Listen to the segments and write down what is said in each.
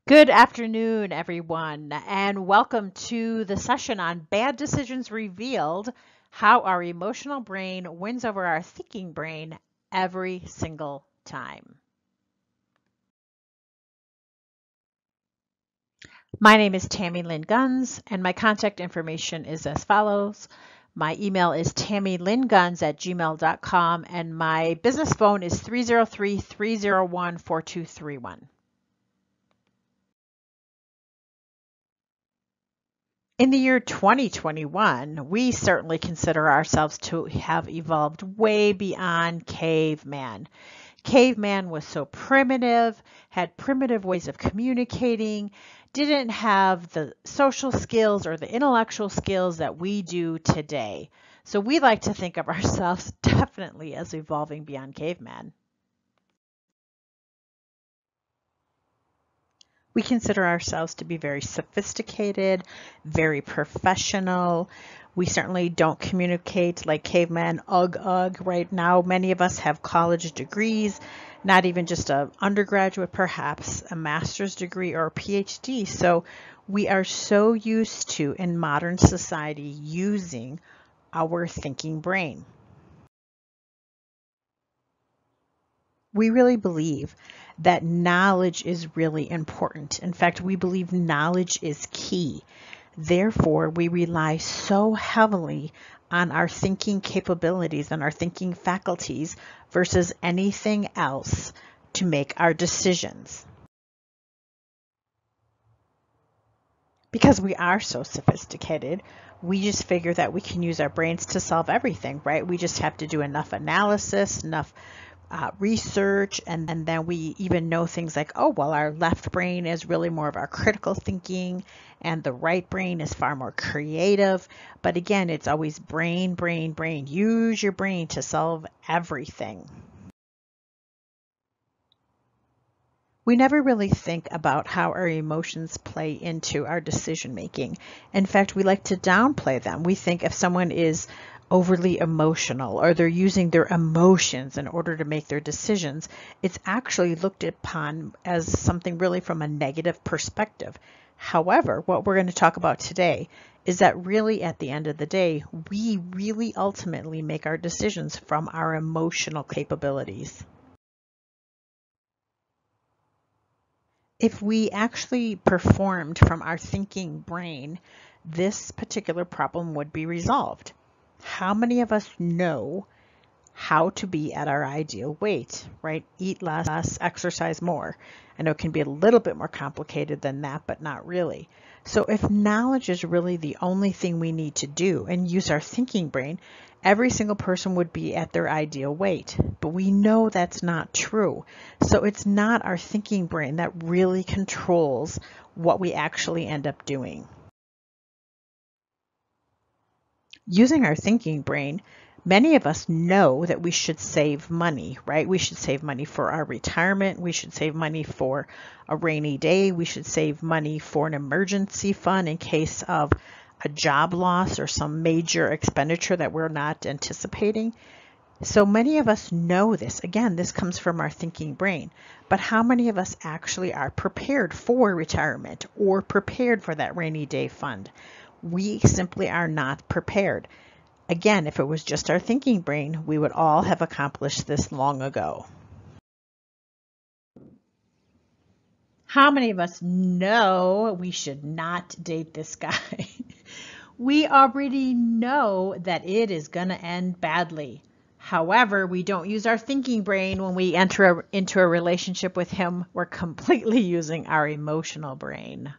Good afternoon, everyone, and welcome to the session on Bad Decisions Revealed, how our emotional brain wins over our thinking brain every single time. My name is Tammy Lynn Guns, and my contact information is as follows. My email is tammylynguns@gmail.com, and my business phone is 303-301-4231. In the year 2021, we certainly consider ourselves to have evolved way beyond caveman. Caveman was so primitive, had primitive ways of communicating, didn't have the social skills or the intellectual skills that we do today. So we like to think of ourselves definitely as evolving beyond caveman. We consider ourselves to be very sophisticated, very professional. We certainly don't communicate like cavemen, ugh, ugh. Right now, many of us have college degrees, not even just an undergraduate, perhaps a master's degree or a PhD. So we are so used to, in modern society, using our thinking brain. We really believe that knowledge is really important. In fact, we believe knowledge is key. Therefore, we rely so heavily on our thinking capabilities and our thinking faculties versus anything else to make our decisions. Because we are so sophisticated, we just figure that we can use our brains to solve everything, right? We just have to do enough analysis, enough research, and then we even know things like, oh, well, our left brain is really more of our critical thinking and the right brain is far more creative. But again, it's always brain, brain, brain. Use your brain to solve everything. We never really think about how our emotions play into our decision making. In fact, we like to downplay them. We think if someone is overly emotional or they're using their emotions in order to make their decisions, it's actually looked upon as something really from a negative perspective. However, what we're going to talk about today is that really at the end of the day, we really ultimately make our decisions from our emotional capabilities. If we actually performed from our thinking brain, this particular problem would be resolved. How many of us know how to be at our ideal weight, right? Eat less, exercise more. I know it can be a little bit more complicated than that, but not really. So if knowledge is really the only thing we need to do and use our thinking brain, every single person would be at their ideal weight. But we know that's not true. So it's not our thinking brain that really controls what we actually end up doing. Using our thinking brain, many of us know that we should save money, right? We should save money for our retirement. We should save money for a rainy day. We should save money for an emergency fund in case of a job loss or some major expenditure that we're not anticipating. So many of us know this. Again, this comes from our thinking brain. But how many of us actually are prepared for retirement or prepared for that rainy day fund? We simply are not prepared. Again, if it was just our thinking brain, we would all have accomplished this long ago. How many of us know we should not date this guy? We already know that it is going to end badly. However, we don't use our thinking brain when we enter into a relationship with him. We're completely using our emotional brain.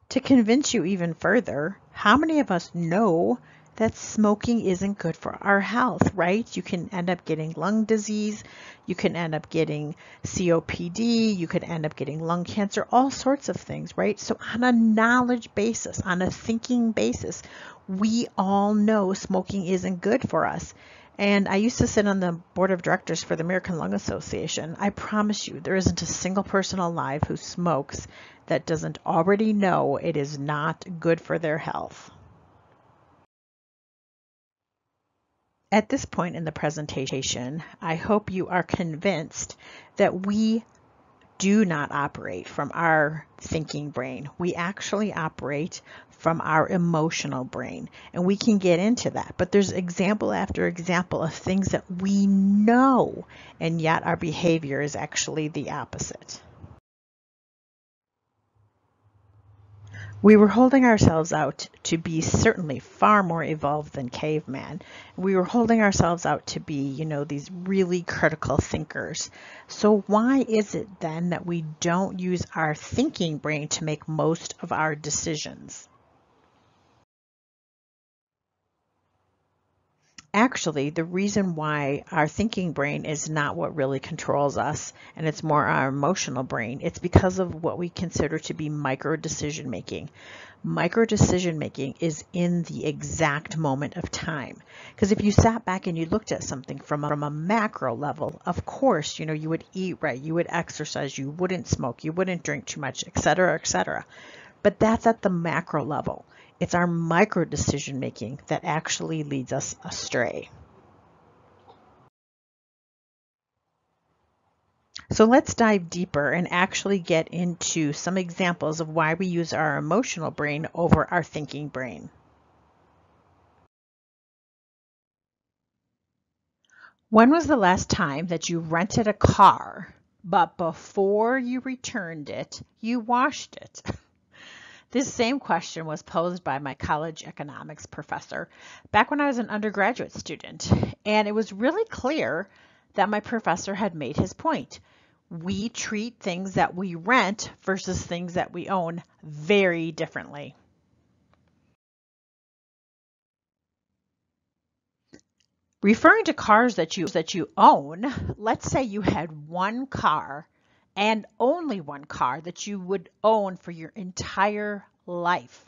To convince you even further, how many of us know that smoking isn't good for our health, right? You can end up getting lung disease, you can end up getting COPD, you could end up getting lung cancer, all sorts of things, right? So on a knowledge basis, on a thinking basis, we all know smoking isn't good for us. And I used to sit on the board of directors for the American Lung Association. I promise you, there isn't a single person alive who smokes that doesn't already know it is not good for their health. At this point in the presentation, I hope you are convinced that we do not operate from our thinking brain. We actually operate from our emotional brain, and we can get into that. But there's example after example of things that we know, and yet our behavior is actually the opposite. We were holding ourselves out to be certainly far more evolved than caveman. We were holding ourselves out to be, these really critical thinkers. So why is it then that we don't use our thinking brain to make most of our decisions? Actually, the reason why our thinking brain is not what really controls us, and it's more our emotional brain, it's because of what we consider to be micro decision making. Micro decision making is in the exact moment of time. Because if you sat back and you looked at something from a macro level, of course, you would eat right, you would exercise, you wouldn't smoke, you wouldn't drink too much, etc., etc. But that's at the macro level. It's our micro decision making that actually leads us astray. So let's dive deeper and actually get into some examples of why we use our emotional brain over our thinking brain. When was the last time that you rented a car, but before you returned it, you washed it? This same question was posed by my college economics professor back when I was an undergraduate student, and it was really clear that my professor had made his point. We treat things that we rent versus things that we own very differently. Referring to cars that you own, let's say you had one car and only one car that you would own for your entire life.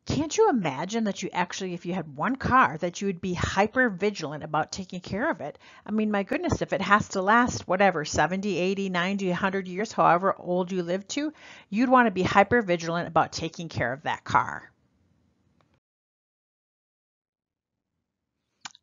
Can't you imagine that if you had one car, that you would be hyper vigilant about taking care of it? I mean, my goodness, if it has to last, 70, 80, 90, 100 years, however old you live to, you'd want to be hyper vigilant about taking care of that car.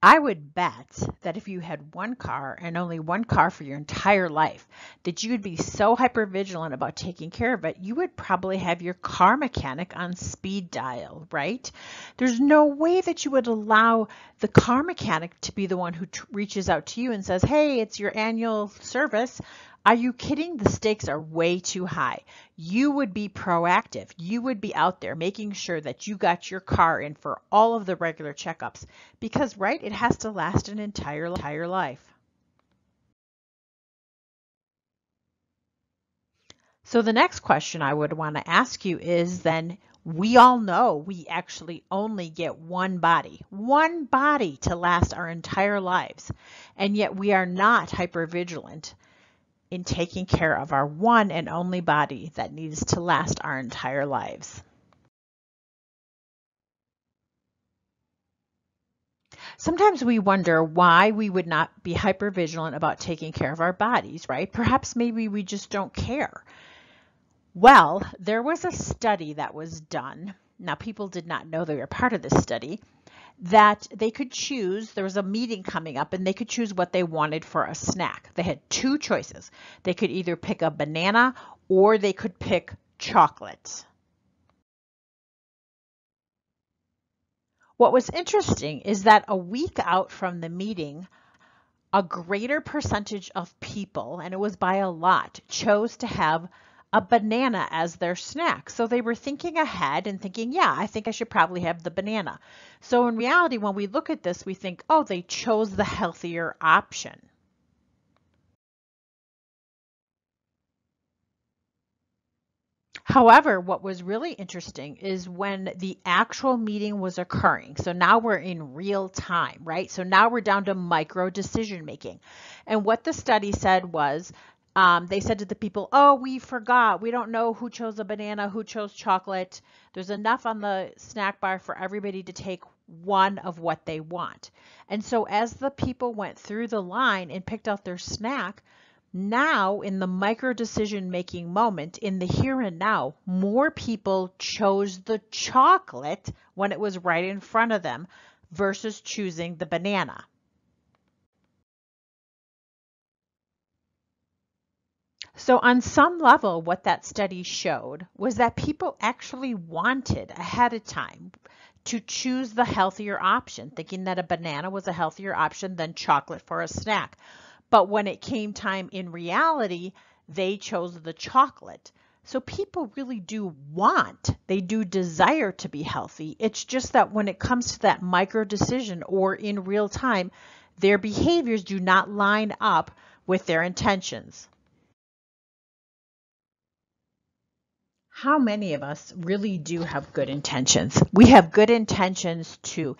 I would bet that if you had one car and only one car for your entire life, that you would be so hyper vigilant about taking care of it, you would probably have your car mechanic on speed dial, right? There's no way that you would allow the car mechanic to be the one who reaches out to you and says, hey, it's your annual service. Are you kidding? The stakes are way too high. You would be proactive. You would be out there making sure that you got your car in for all of the regular checkups because, right, it has to last an entire life. So the next question I would want to ask you is then, we all know we actually only get one body to last our entire lives, and yet we are not hypervigilant in taking care of our one and only body that needs to last our entire lives. Sometimes we wonder why we would not be hypervigilant about taking care of our bodies, right? Perhaps maybe we just don't care. Well, there was a study that was done. Now, people did not know they were part of this study, that they could choose. There was a meeting coming up and they could choose what they wanted for a snack. They had two choices. They could either pick a banana or they could pick chocolate. What was interesting is that a week out from the meeting, a greater percentage of people, and it was by a lot, chose to have a banana as their snack. So they were thinking ahead and thinking, yeah, I think I should probably have the banana. So in reality, when we look at this, we think, oh, they chose the healthier option. However, what was really interesting is when the actual meeting was occurring. So now we're in real time, right? So now we're down to micro decision making. And what the study said was, they said to the people, oh, we forgot. We don't know who chose a banana, who chose chocolate. There's enough on the snack bar for everybody to take one of what they want. And so as the people went through the line and picked out their snack, now in the micro decision making moment, in the here and now, more people chose the chocolate when it was right in front of them versus choosing the banana. So on some level, what that study showed was that people actually wanted ahead of time to choose the healthier option, thinking that a banana was a healthier option than chocolate for a snack. But when it came time in reality, they chose the chocolate. So people really do want, they do desire to be healthy. It's just that when it comes to that micro decision or in real time, their behaviors do not line up with their intentions. How many of us really do have good intentions? We have good intentions to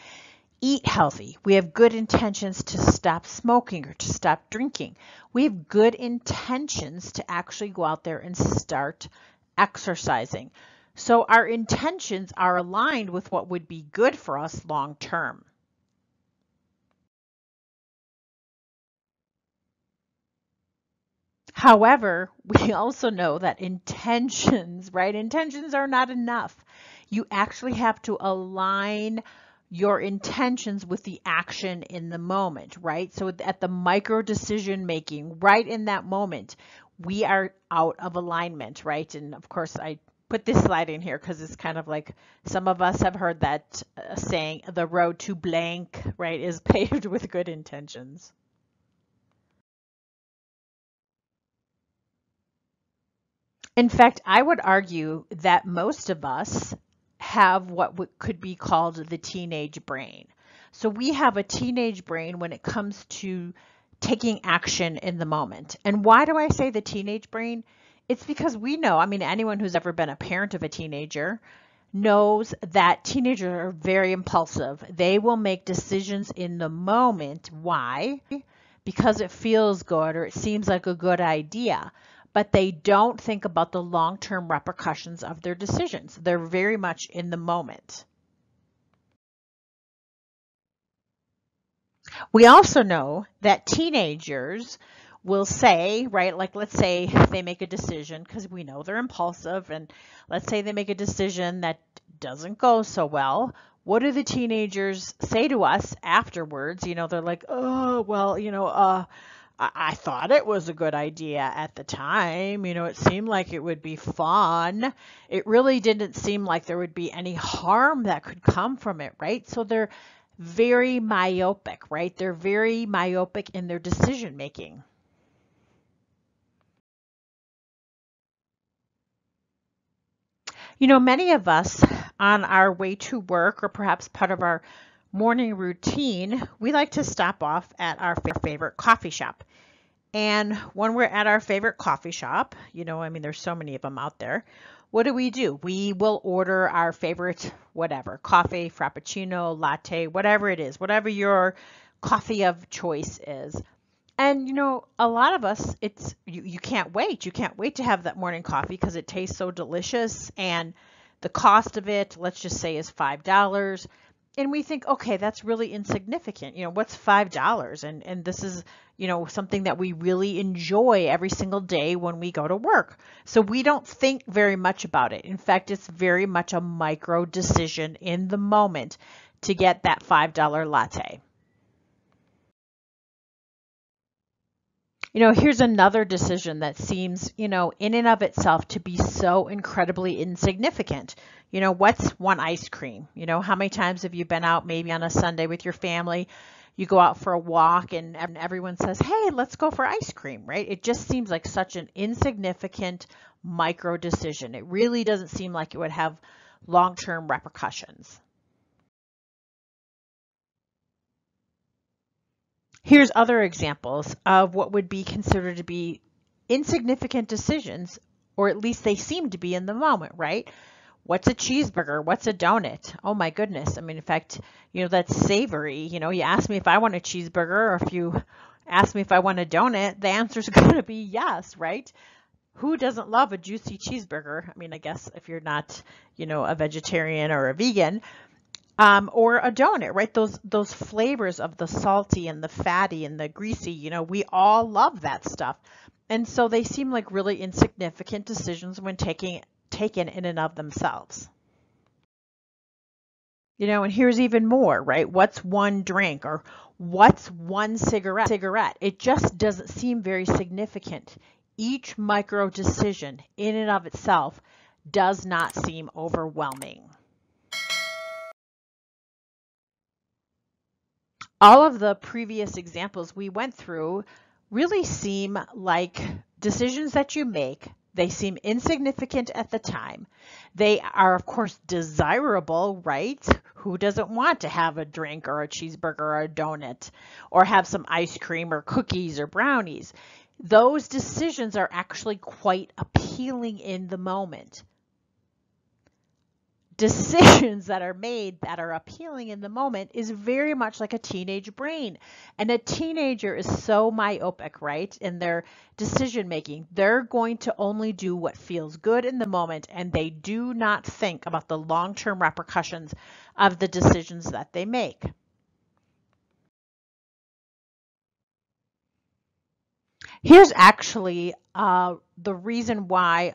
eat healthy. We have good intentions to stop smoking or to stop drinking. We have good intentions to actually go out there and start exercising. So our intentions are aligned with what would be good for us long term. However, we also know that intentions, right? Intentions are not enough. You actually have to align your intentions with the action in the moment, right? So at the micro decision making, right in that moment, we are out of alignment, right? And of course, I put this slide in here because it's kind of like some of us have heard that saying, the road to blank, right, is paved with good intentions. In fact, I would argue that most of us have what could be called the teenage brain. So we have a teenage brain when it comes to taking action in the moment. And why do I say the teenage brain? It's because we know, I mean, anyone who's ever been a parent of a teenager knows that teenagers are very impulsive. They will make decisions in the moment. Why? Because it feels good or it seems like a good idea, but they don't think about the long-term repercussions of their decisions. They're very much in the moment. We also know that teenagers will say, right, like let's say they make a decision because we know they're impulsive, and let's say they make a decision that doesn't go so well. What do the teenagers say to us afterwards? They're like, oh, well, I thought it was a good idea at the time. It seemed like it would be fun. It really didn't seem like there would be any harm that could come from it, right? So they're very myopic, right? They're very myopic in their decision making. Many of us on our way to work or perhaps part of our morning routine, we like to stop off at our favorite coffee shop. And when we're at our favorite coffee shop, I mean, there's so many of them out there. What do? We will order our favorite, whatever, coffee, frappuccino, latte, whatever it is, whatever your coffee of choice is. And a lot of us, it's you can't wait. You can't wait to have that morning coffee because it tastes so delicious, and the cost of it, let's just say, is $5. And we think, okay, that's really insignificant. What's $5? And this is, something that we really enjoy every single day when we go to work. So we don't think very much about it. In fact, it's very much a micro decision in the moment to get that $5 latte. Here's another decision that seems, in and of itself to be so incredibly insignificant. What's one ice cream? How many times have you been out maybe on a Sunday with your family? You go out for a walk and everyone says, hey, let's go for ice cream, right? It just seems like such an insignificant micro decision. It really doesn't seem like it would have long-term repercussions. Here's other examples of what would be considered to be insignificant decisions, or at least they seem to be in the moment, right? What's a cheeseburger? What's a donut? Oh my goodness. I mean, in fact, that's savory. You ask me if I want a cheeseburger, or if you ask me if I want a donut, the answer is going to be yes, right? Who doesn't love a juicy cheeseburger? I mean, I guess if you're not, a vegetarian or a vegan, or a donut, right? Those flavors of the salty and the fatty and the greasy, we all love that stuff. And so they seem like really insignificant decisions when taken in and of themselves. And here's even more, right? What's one drink or what's one cigarette? It just doesn't seem very significant. Each micro decision in and of itself does not seem overwhelming. All of the previous examples we went through really seem like decisions that you make. They seem insignificant at the time. They are, of course, desirable, right? Who doesn't want to have a drink or a cheeseburger or a donut or have some ice cream or cookies or brownies? Those decisions are actually quite appealing in the moment. Decisions that are made that are appealing in the moment is very much like a teenage brain. And a teenager is so myopic, right? In their decision making, they're going to only do what feels good in the moment, and they do not think about the long-term repercussions of the decisions that they make. Here's actually the reason why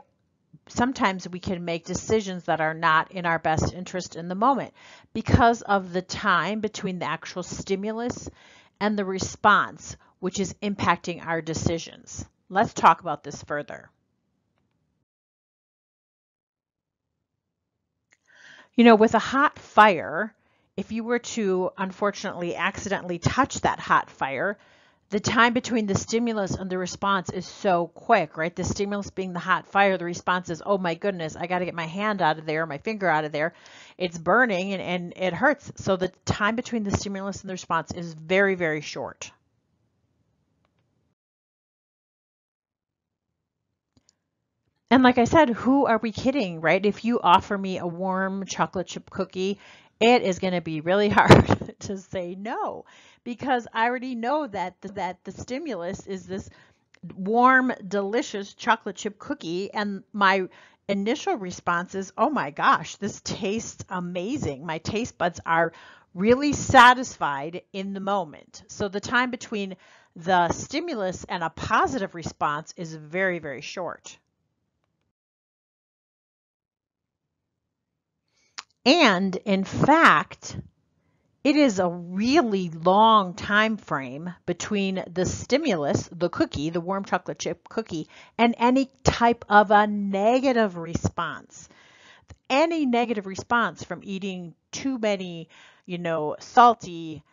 sometimes we can make decisions that are not in our best interest in the moment because of the time between the actual stimulus and the response, which is impacting our decisions. Let's talk about this further. With a hot fire, if you were to unfortunately accidentally touch that hot fire, the time between the stimulus and the response is so quick, right? The stimulus being the hot fire, the response is, oh my goodness, I got to get my hand out of there, my finger out of there. It's burning and it hurts. So the time between the stimulus and the response is very, very short. And like I said, who are we kidding, right? If you offer me a warm chocolate chip cookie, it is going to be really hard to say no because I already know that the stimulus is this warm, delicious chocolate chip cookie, and my initial response is, oh my gosh, this tastes amazing. My taste buds are really satisfied in the moment. So the time between the stimulus and a positive response is very, very short. And in fact, it is a really long time frame between the stimulus, the cookie, the warm chocolate chip cookie, and any type of a negative response. Any negative response from eating too many, salty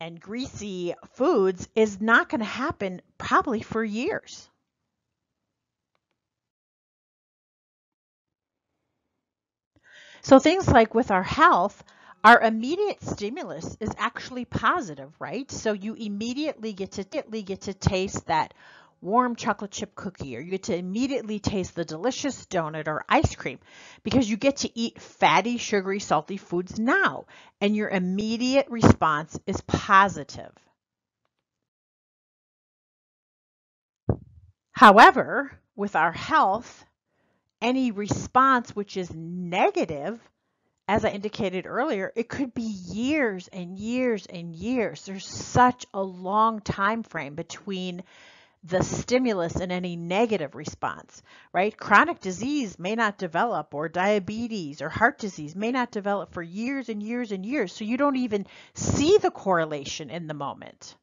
and greasy foods is not going to happen probably for years. So things like with our health, our immediate stimulus is actually positive, right? So you immediately get to taste that warm chocolate chip cookie, or you get to immediately taste the delicious donut or ice cream because you get to eat fatty, sugary, salty foods now, and your immediate response is positive. However, with our health, any response which is negative, as I indicated earlier, it could be years and years and years. There's such a long time frame between the stimulus and any negative response, right? Chronic disease may not develop, or diabetes or heart disease may not develop for years and years and years. So you don't even see the correlation in the moment.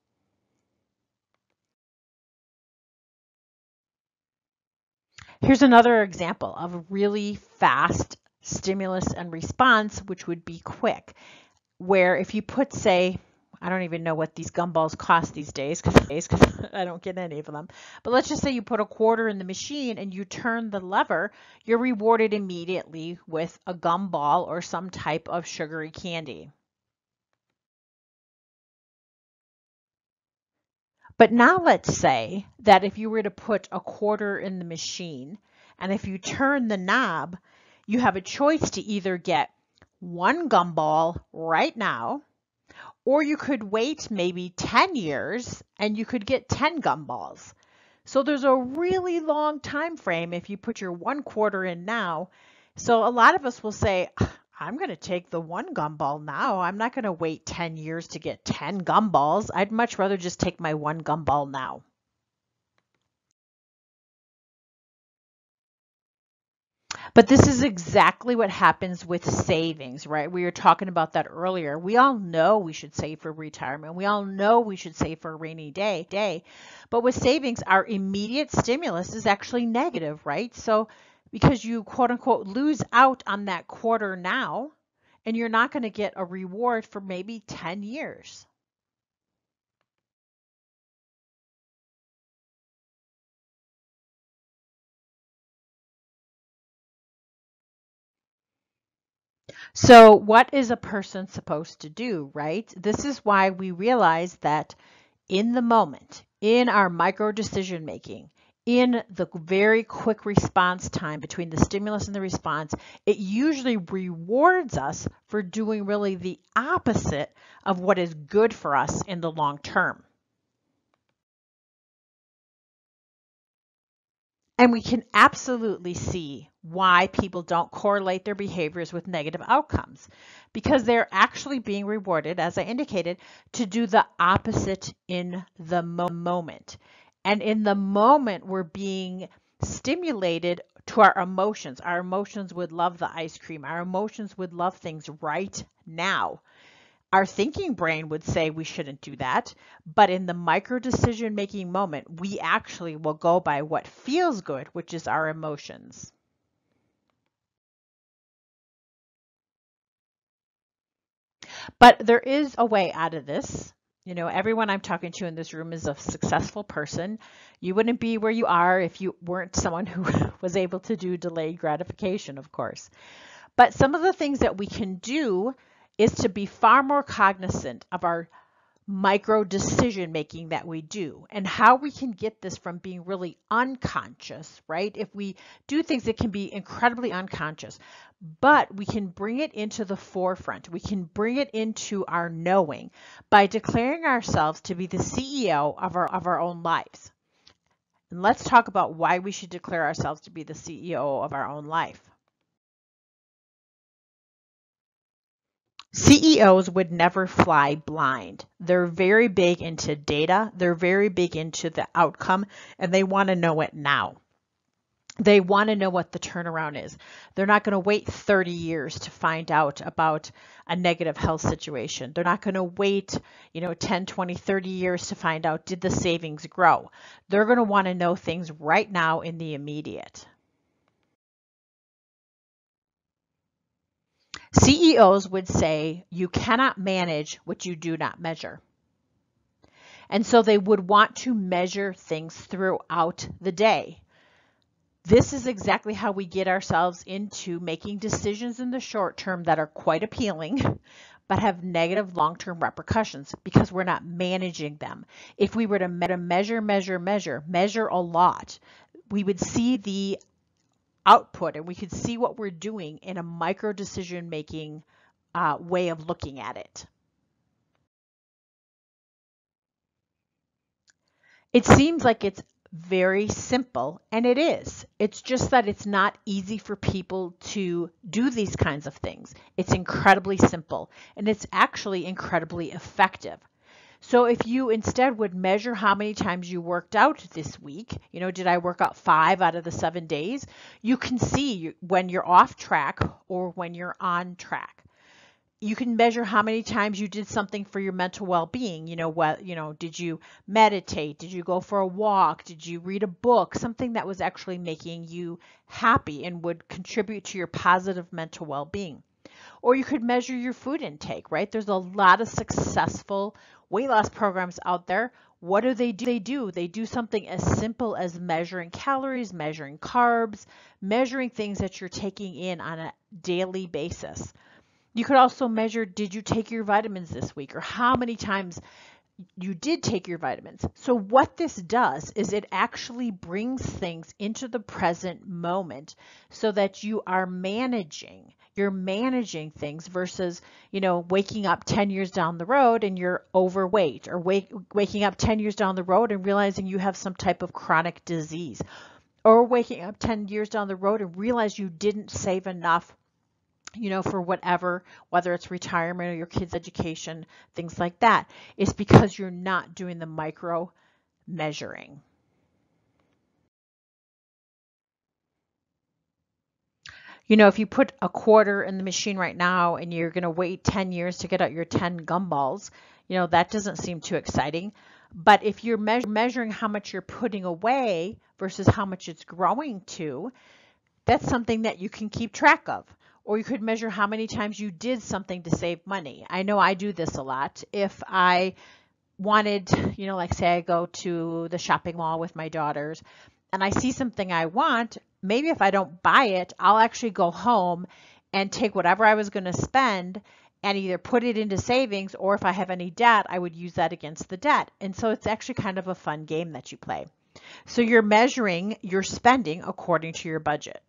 Here's another example of really fast stimulus and response, which would be quick, where if you put, say, I don't even know what these gumballs cost these days because I don't get any of them. But let's just say you put a quarter in the machine and you turn the lever, you're rewarded immediately with a gumball or some type of sugary candy. But now let's say that if you were to put a quarter in the machine and if you turn the knob, you have a choice to either get one gumball right now, or you could wait maybe 10 years and you could get 10 gumballs. So there's a really long time frame if you put your one quarter in now. So a lot of us will say, I'm going to take the one gumball now. I'm not going to wait 10 years to get 10 gumballs. I'd much rather just take my one gumball now. But this is exactly what happens with savings, right? We were talking about that earlier. We all know we should save for retirement. We all know we should save for a rainy day. But with savings, our immediate stimulus is actually negative, right? So because you quote unquote lose out on that quarter now, and you're not going to get a reward for maybe 10 years. So, what is a person supposed to do, right? This is why we realize that in the moment, in our micro decision making, in the very quick response time between the stimulus and the response, it usually rewards us for doing really the opposite of what is good for us in the long term. And we can absolutely see why people don't correlate their behaviors with negative outcomes because they're actually being rewarded, as I indicated, to do the opposite in the moment. And in the moment, we're being stimulated to our emotions. Our emotions would love the ice cream, our emotions would love things right now. Our thinking brain would say we shouldn't do that, but in the micro decision making moment, we actually will go by what feels good, which is our emotions. But there is a way out of this. You know, everyone I'm talking to in this room is a successful person. You wouldn't be where you are if you weren't someone who was able to do delayed gratification, of course. But some of the things that we can do is to be far more cognizant of our micro decision making that we do and how we can get this from being really unconscious, right? If we do things, it can be incredibly unconscious, but we can bring it into the forefront. We can bring it into our knowing by declaring ourselves to be the CEO of our own lives. And let's talk about why we should declare ourselves to be the CEO of our own life. CEOs would never fly blind. They're very big into data, they're very big into the outcome, and they want to know it now. They want to know what the turnaround is. They're not going to wait 30 years to find out about a negative health situation. They're not going to wait, 10, 20, 30 years to find out, did the savings grow? They're going to want to know things right now in the immediate. CEOs would say you cannot manage what you do not measure. And so they would want to measure things throughout the day. This is exactly how we get ourselves into making decisions in the short term that are quite appealing, but have negative long-term repercussions because we're not managing them. If we were to measure a lot, we would see the output and we could see what we're doing in a micro decision making way of looking at it. It seems like it's very simple, and it is. It's just that it's not easy for people to do these kinds of things. It's incredibly simple, and it's actually incredibly effective. So if you instead would measure how many times you worked out this week, did I work out 5 out of the 7 days? You can see when you're off track or when you're on track. You can measure how many times you did something for your mental well-being. Did you meditate? Did you go for a walk? Did you read a book? Something that was actually making you happy and would contribute to your positive mental well-being. Or you could measure your food intake, right? There's a lot of successful weight loss programs out there. What do? They do something as simple as measuring calories, measuring carbs, measuring things that you're taking in on a daily basis. You could also measure, did you take your vitamins this week, or how many times you did take your vitamins. So what this does is it actually brings things into the present moment so that you are managing. You're managing things versus, waking up 10 years down the road and you're overweight, or waking up 10 years down the road and realizing you have some type of chronic disease, or waking up 10 years down the road and realize you didn't save enough for whatever, whether it's retirement or your kids' education, things like that. It's because you're not doing the micro measuring. If you put a quarter in the machine right now and you're going to wait 10 years to get out your 10 gumballs, that doesn't seem too exciting. But if you're measuring how much you're putting away versus how much it's growing to, that's something that you can keep track of. Or you could measure how many times you did something to save money. I know I do this a lot. If I wanted, like say I go to the shopping mall with my daughters and I see something I want, maybe if I don't buy it, I'll actually go home and take whatever I was going to spend and either put it into savings, or if I have any debt, I would use that against the debt. And so it's actually kind of a fun game that you play. So you're measuring your spending according to your budget.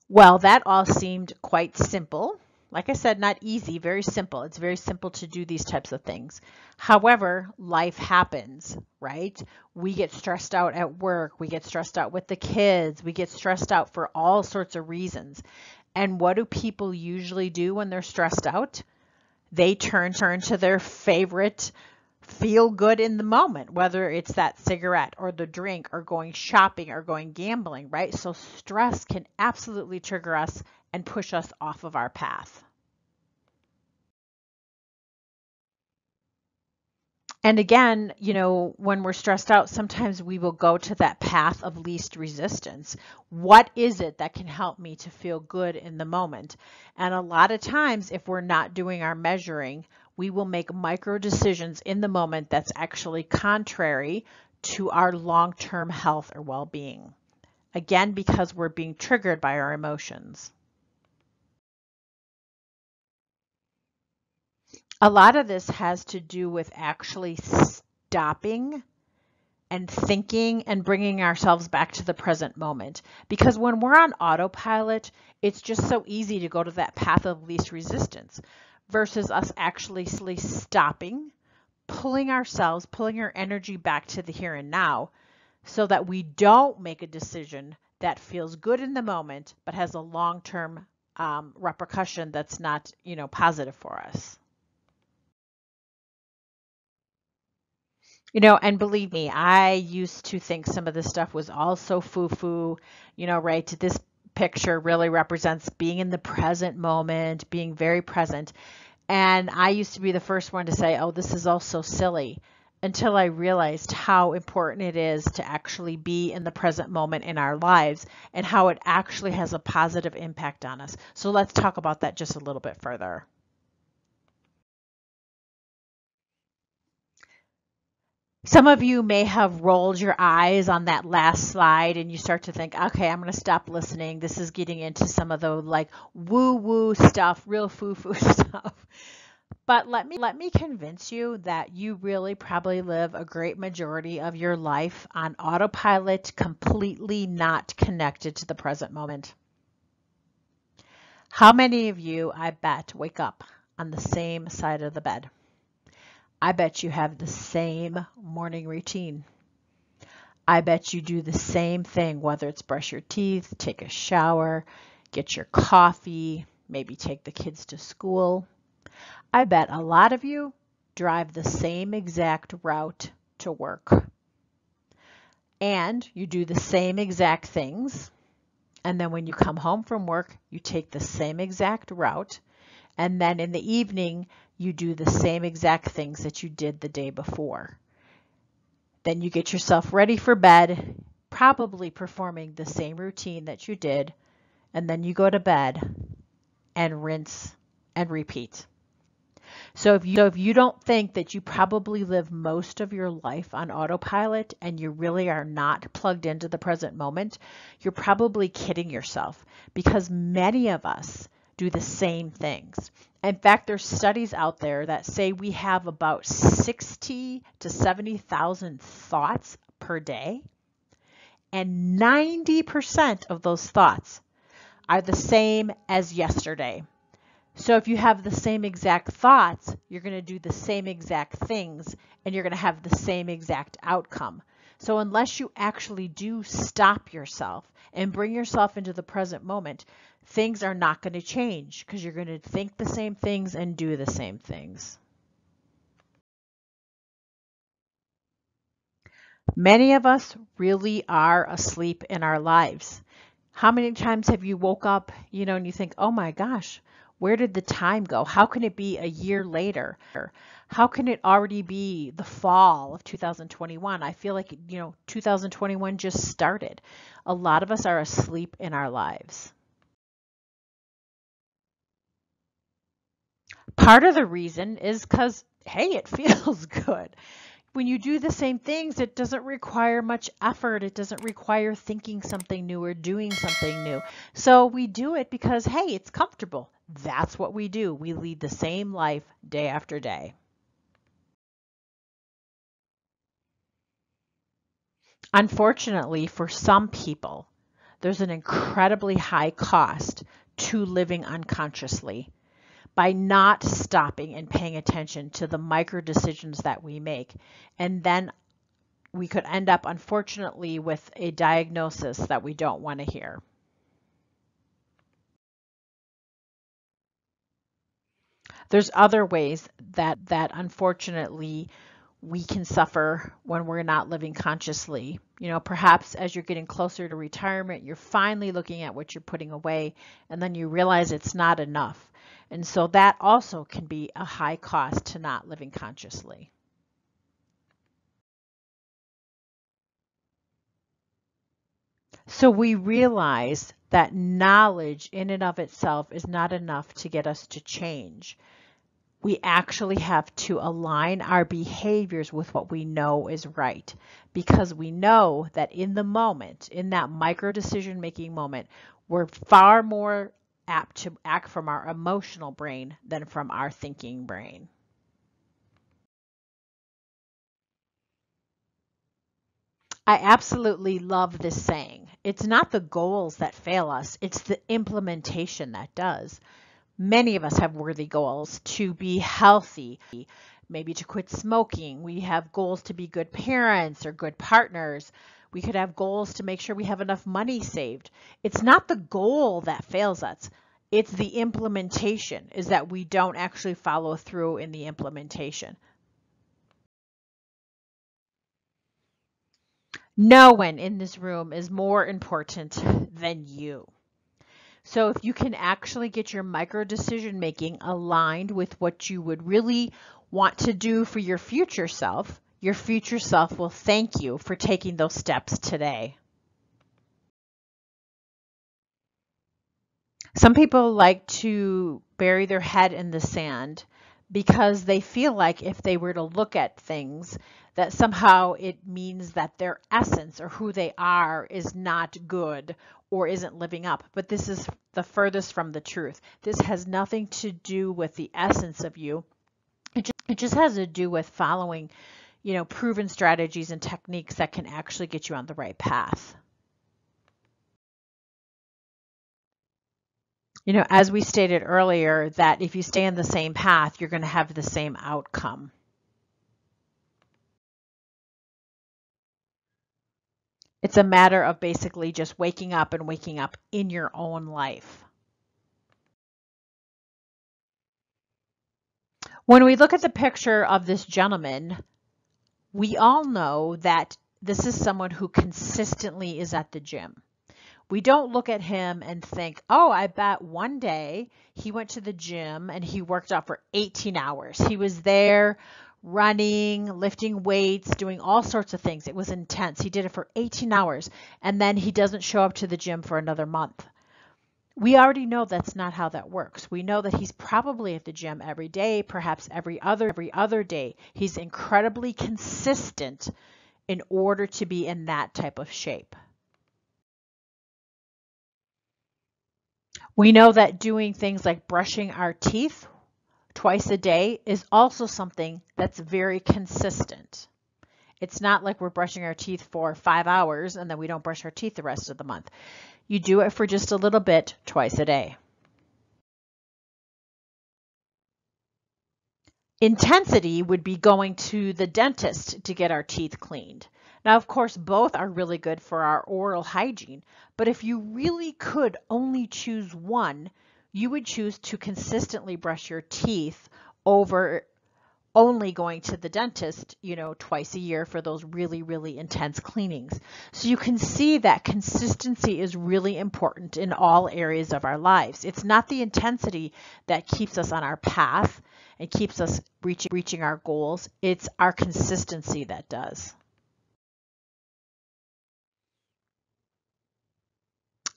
Well, that all seemed quite simple. Like I said, not easy, very simple. It's very simple to do these types of things. However, life happens, right? We get stressed out at work. We get stressed out with the kids. We get stressed out for all sorts of reasons. And what do people usually do when they're stressed out? They turn to their favorite feel good in the moment, whether it's that cigarette or the drink or going shopping or going gambling, right? So stress can absolutely trigger us and push us off of our path. And again, when we're stressed out, sometimes we will go to that path of least resistance. What is it that can help me to feel good in the moment? And a lot of times, if we're not doing our measuring, we will make micro decisions in the moment that's actually contrary to our long-term health or well-being. Again, because we're being triggered by our emotions. A lot of this has to do with actually stopping and thinking and bringing ourselves back to the present moment. Because when we're on autopilot, it's just so easy to go to that path of least resistance versus us actually stopping, pulling our energy back to the here and now so that we don't make a decision that feels good in the moment but has a long-term repercussion that's not, positive for us. And believe me, I used to think some of this stuff was all so foo-foo, right? This picture really represents being in the present moment, being very present. And I used to be the first one to say, oh, this is all so silly, until I realized how important it is to actually be in the present moment in our lives and how it actually has a positive impact on us. So let's talk about that just a little bit further. Some of you may have rolled your eyes on that last slide and you start to think, okay, I'm going to stop listening. This is getting into some of the like woo-woo stuff, real foo-foo stuff. But let me convince you that you really probably live a great majority of your life on autopilot, completely not connected to the present moment. How many of you, I bet, wake up on the same side of the bed? I bet you have the same morning routine. I bet you do the same thing, whether it's brush your teeth, take a shower, get your coffee, maybe take the kids to school. I bet a lot of you drive the same exact route to work. And you do the same exact things. And then when you come home from work, you take the same exact route. And then in the evening, you do the same exact things that you did the day before. Then you get yourself ready for bed, probably performing the same routine that you did, and then you go to bed and rinse and repeat. So if you don't think that you probably live most of your life on autopilot and you really are not plugged into the present moment, you're probably kidding yourself, because many of us do the same things. In fact, there's studies out there that say we have about 60 to 70,000 thoughts per day, and 90% of those thoughts are the same as yesterday. So if you have the same exact thoughts, you're going to do the same exact things and you're going to have the same exact outcome. So unless you actually do stop yourself and bring yourself into the present moment, things are not going to change because you're going to think the same things and do the same things. Many of us really are asleep in our lives. How many times have you woke up, and you think, oh my gosh, where did the time go? How can it be a year later? How can it already be the fall of 2021? I feel like, 2021 just started. A lot of us are asleep in our lives. Part of the reason is because, hey, it feels good. When you do the same things, it doesn't require much effort. It doesn't require thinking something new or doing something new. So we do it because, hey, it's comfortable. That's what we do. We lead the same life day after day. Unfortunately, for some people, there's an incredibly high cost to living unconsciously. By not stopping and paying attention to the micro decisions that we make. And then we could end up, unfortunately, with a diagnosis that we don't want to hear. There's other ways that unfortunately we can suffer when we're not living consciously. Perhaps as you're getting closer to retirement, you're finally looking at what you're putting away, and then you realize it's not enough. And so that also can be a high cost to not living consciously. So we realize that knowledge in and of itself is not enough to get us to change. We actually have to align our behaviors with what we know is right, because we know that in the moment, in that micro decision making moment, we're far more apt to act from our emotional brain than from our thinking brain. I absolutely love this saying. It's not the goals that fail us, it's the implementation that does. Many of us have worthy goals to be healthy, maybe to quit smoking. We have goals to be good parents or good partners. We could have goals to make sure we have enough money saved. It's not the goal that fails us. It's the implementation, is that we don't actually follow through in the implementation. No one in this room is more important than you. So if you can actually get your micro decision making aligned with what you would really want to do for your future self will thank you for taking those steps today. Some people like to bury their head in the sand because they feel like if they were to look at things, that somehow it means that their essence or who they are is not good or isn't living up. But this is the furthest from the truth. This has nothing to do with the essence of you. It just has to do with following, proven strategies and techniques that can actually get you on the right path. As we stated earlier, that if you stay in the same path, you're going to have the same outcome. It's a matter of basically just waking up and waking up in your own life. When we look at the picture of this gentleman, we all know that this is someone who consistently is at the gym. We don't look at him and think, oh, I bet one day he went to the gym and he worked out for 18 hours. He was there running, lifting weights, doing all sorts of things. It was intense. He did it for 18 hours and then he doesn't show up to the gym for another month. We already know that's not how that works. We know that he's probably at the gym every day, perhaps every other day. He's incredibly consistent in order to be in that type of shape. We know that doing things like brushing our teeth twice a day is also something that's very consistent. It's not like we're brushing our teeth for 5 hours and then we don't brush our teeth the rest of the month. You do it for just a little bit twice a day. Intensity would be going to the dentist to get our teeth cleaned. Now, of course, both are really good for our oral hygiene, but if you really could only choose one, you would choose to consistently brush your teeth over only going to the dentist, twice a year for those really, really intense cleanings. So you can see that consistency is really important in all areas of our lives. It's not the intensity that keeps us on our path and keeps us reaching our goals. It's our consistency that does.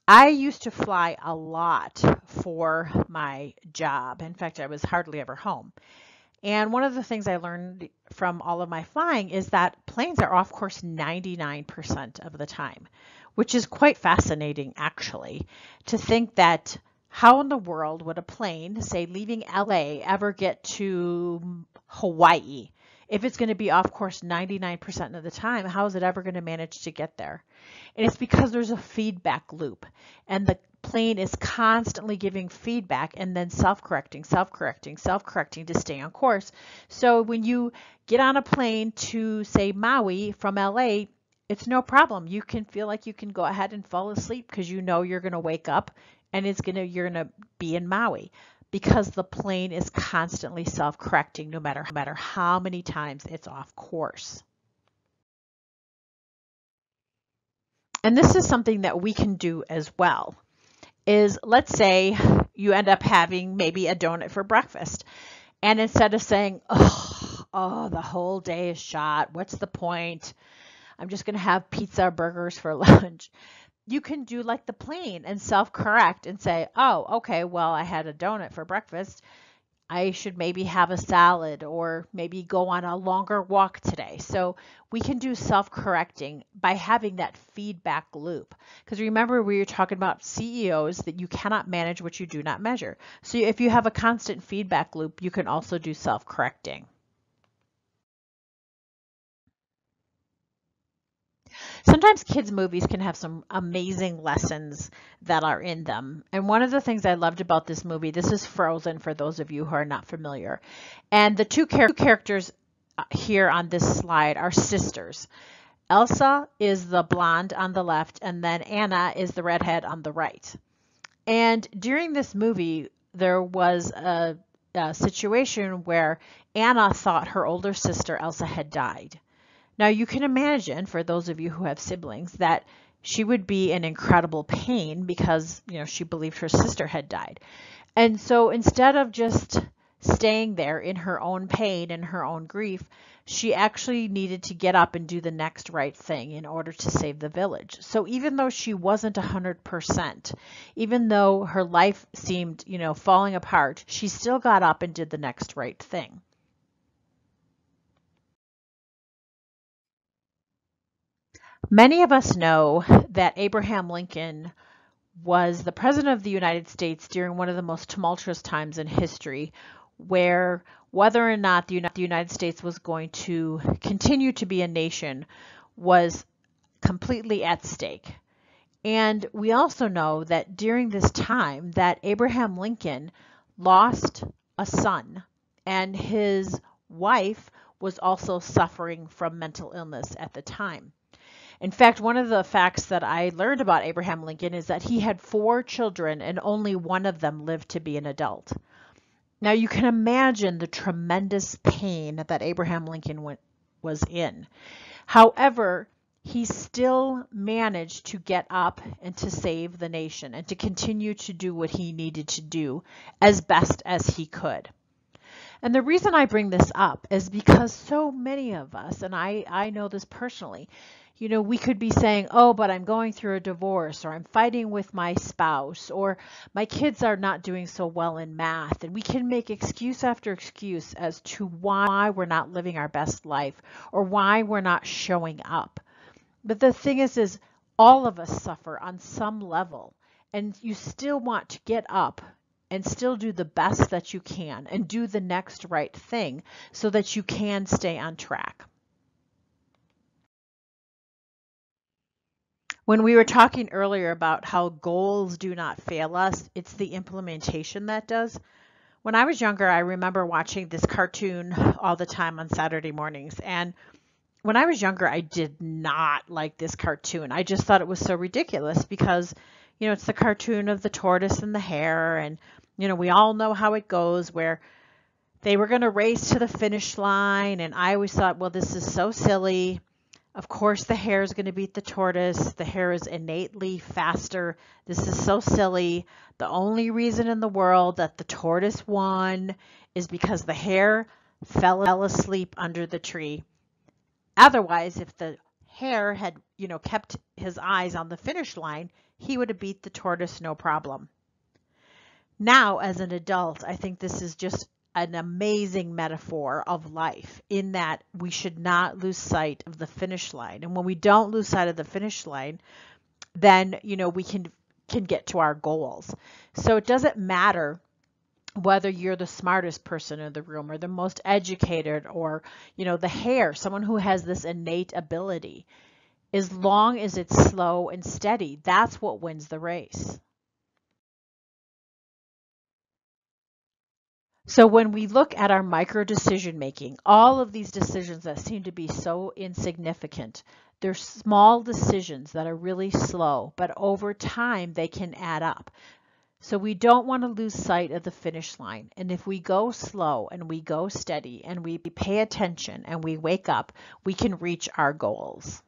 I used to fly a lot for my job. In fact, I was hardly ever home. And one of the things I learned from all of my flying is that planes are off course 99% of the time, which is quite fascinating actually, to think that how in the world would a plane, say leaving LA, ever get to Hawaii? If it's going to be off course 99% of the time, how is it ever going to manage to get there? And it's because there's a feedback loop, and the plane is constantly giving feedback and then self-correcting, self-correcting, self-correcting to stay on course. So when you get on a plane to, say, Maui from LA, it's no problem. You can feel like you can go ahead and fall asleep because you know you're going to wake up and you're going to be in Maui, because the plane is constantly self-correcting no matter how many times it's off course. And this is something that we can do as well. Is, let's say you end up having maybe a donut for breakfast, and instead of saying, oh, the whole day is shot, what's the point? I'm just going to have pizza or burgers for lunch. You can do like the plane and self-correct and say, oh, okay, well, I had a donut for breakfast. I should maybe have a salad or maybe go on a longer walk today. So we can do self-correcting by having that feedback loop. Because remember, we were talking about CEOs that you cannot manage what you do not measure. So if you have a constant feedback loop, you can also do self-correcting. Sometimes kids' movies can have some amazing lessons that are in them. And one of the things I loved about this movie, this is Frozen for those of you who are not familiar. And the two characters here on this slide are sisters. Elsa is the blonde on the left, and then Anna is the redhead on the right. And during this movie, there was a situation where Anna thought her older sister Elsa had died. Now you can imagine, for those of you who have siblings, that she would be in incredible pain because, she believed her sister had died. And so instead of just staying there in her own pain and her own grief, she actually needed to get up and do the next right thing in order to save the village. So even though she wasn't 100%, even though her life seemed, falling apart, she still got up and did the next right thing. Many of us know that Abraham Lincoln was the president of the United States during one of the most tumultuous times in history, where whether or not the United States was going to continue to be a nation was completely at stake. And we also know that during this time that Abraham Lincoln lost a son, and his wife was also suffering from mental illness at the time. In fact, one of the facts that I learned about Abraham Lincoln is that he had 4 children and only one of them lived to be an adult. Now you can imagine the tremendous pain that Abraham Lincoln was in. However, he still managed to get up and to save the nation and to continue to do what he needed to do as best as he could. And the reason I bring this up is because so many of us, and I know this personally, we could be saying, oh, but I'm going through a divorce, or I'm fighting with my spouse, or my kids are not doing so well in math. And we can make excuse after excuse as to why we're not living our best life or why we're not showing up. But the thing is all of us suffer on some level, and you still want to get up and still do the best that you can and do the next right thing so that you can stay on track. When we were talking earlier about how goals do not fail us, it's the implementation that does. When I was younger, I remember watching this cartoon all the time on Saturday mornings. And when I was younger, I did not like this cartoon. I just thought it was so ridiculous because, it's the cartoon of the tortoise and the hare. And, we all know how it goes, where They were going to race to the finish line, and I always thought, well, this is so silly. Of course, the hare is going to beat the tortoise. The hare is innately faster. This is so silly. The only reason in the world that the tortoise won is because the hare fell asleep under the tree. Otherwise, if the hare had, kept his eyes on the finish line, he would have beat the tortoise no problem. Now, as an adult, I think this is just an amazing metaphor of life, in that we should not lose sight of the finish line. And when we don't lose sight of the finish line, then, we can get to our goals. So it doesn't matter whether you're the smartest person in the room or the most educated, or, the hare, someone who has this innate ability. As long as it's slow and steady, that's what wins the race. So when we look at our micro decision making, all of these decisions that seem to be so insignificant, they're small decisions that are really slow, but over time they can add up. So we don't want to lose sight of the finish line. And if we go slow and we go steady and we pay attention and we wake up, we can reach our goals.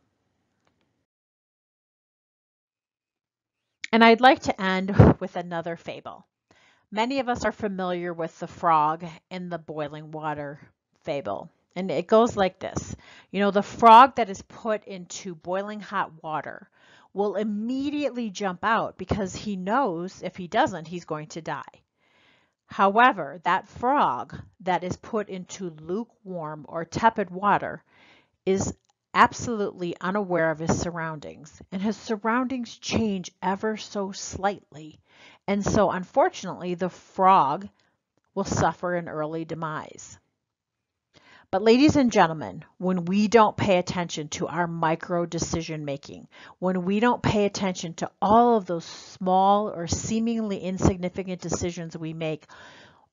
And I'd like to end with another fable. Many of us are familiar with the frog in the boiling water fable. And it goes like this. The frog that is put into boiling hot water will immediately jump out because he knows if he doesn't, he's going to die. However, that frog that is put into lukewarm or tepid water is absolutely unaware of his surroundings, and his surroundings change ever so slightly. And so, unfortunately, the frog will suffer an early demise. But ladies and gentlemen, when we don't pay attention to our micro decision making, when we don't pay attention to all of those small or seemingly insignificant decisions we make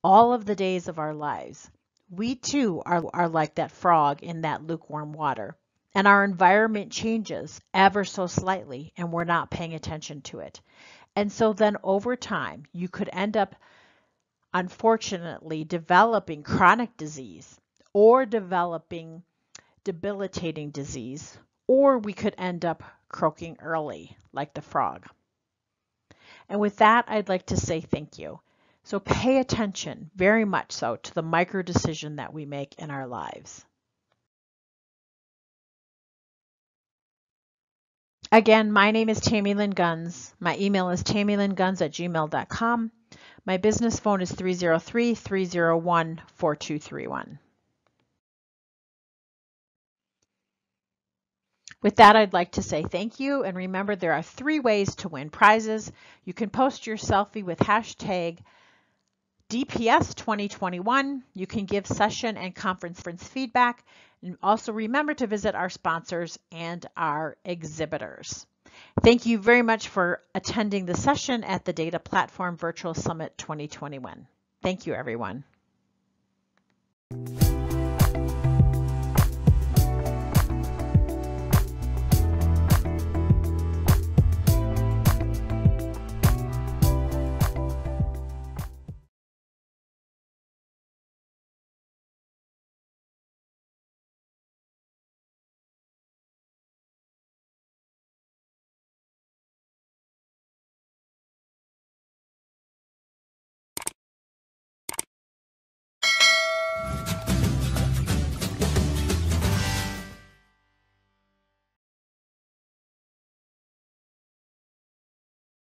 all of the days of our lives, we too are like that frog in that lukewarm water. And our environment changes ever so slightly, and we're not paying attention to it. And so then over time, you could end up, unfortunately, developing chronic disease or developing debilitating disease, or we could end up croaking early like the frog. And with that, I'd like to say thank you. So pay attention, very much so, to the micro decision that we make in our lives. Again, my name is Tammy Lynn Guns. My email is tammylynguns@gmail.com. My business phone is 303-301-4231. With that, I'd like to say thank you. And remember, there are 3 ways to win prizes. You can post your selfie with hashtag DPS 2021. You can give session and conference feedback. And also remember to visit our sponsors and our exhibitors. Thank you very much for attending the session at the Data Platform Virtual Summit 2021. Thank you, everyone.